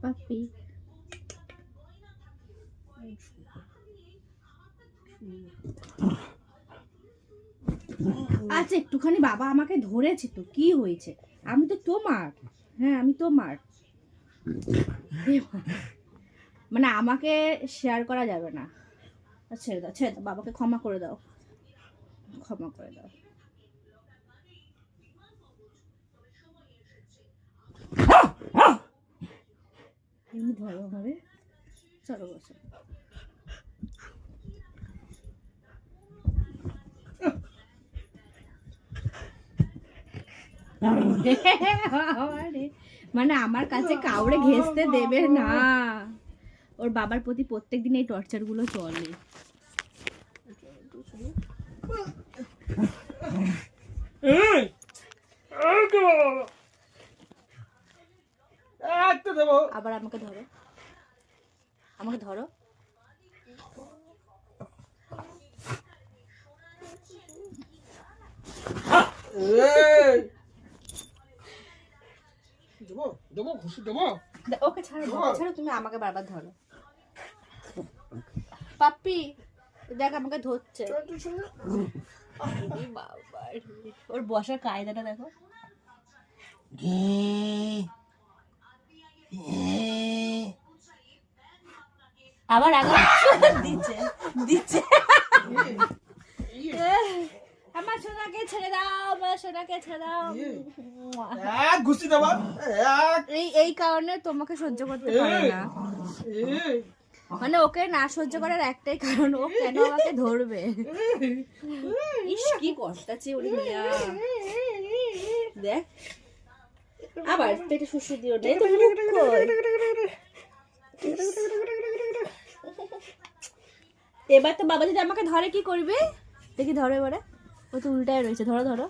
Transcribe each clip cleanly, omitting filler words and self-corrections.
Puppy. আচ্ছা একটুখানি বাবা আমাকে ধরেছে তো, কি হয়েছে? আমি তো তোমার, হ্যাঁ আমি তোমার। মানে আমাকে শেয়ার করা যাবে না। ছেড়ে দাও, ছেড়ে দাও, বাবাকে ক্ষমা করে দাও, ক্ষমা করে দাও। এমনি ধরো আমারে, চলো বসো। মানে আমার কাছে কাউরে ঘেঁষতে দেবে না। ওর বাবার প্রতি প্রত্যেকদিন এই টর্চার গুলো চলে। আবার আমাকে ধরো, আমাকে ধরো। ওকে ছাড়ো, ছাড়ো, তুমি আমাকে বারবার ধরো। পাপ্পি দেখ আমাকে ধরছে। ওর বসার কায়দাটা দেখো। আবার আগে দিচ্ছে দিচ্ছে। আমার সোনাকে ছেড়ে দাও, আমার সোনাকে ছেড়ে দাও। এই কারণে তোমাকে সহ্য করতে পারে না। মানে ওকে না সহ্য করার একটাই কারণ, ও কেন আমাকে ধরবে। ইস কি কষ্ট আছে ওরে মিয়া। দেখ আবার পেটে শুষু দিও না। এবার তো বাবা যদি আমাকে ধরে কি করবে দেখি, ধরো এবারে। ও তো উল্টায় রয়েছে, ধরো ধরো।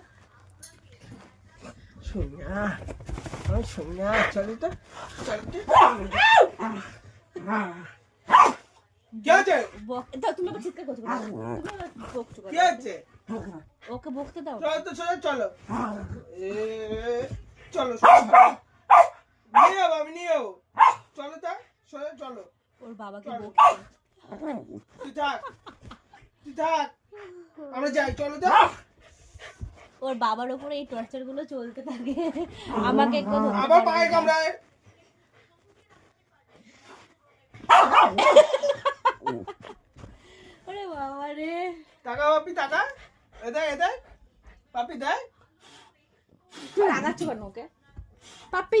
তুমি আবার চিৎকার করছো, ওকে বকতে দাও। চলো চলো চলো আমি নিয়ে যাবো। চলো তা চলো। ওর বাবাকে বকতে। তুই থাক আমরা যাই, চলো তা। ওর বাবার উপরে এই টর্চার গুলো চলতে থাকে। আমাকে একটু আবার পায়ে কামড়ায়। ওরে বাবা রে। টাকা পাপি টাকা এদাই পাপি দেয়। তুই রাগাচ্ছ কেন ওকে? পাপ্পি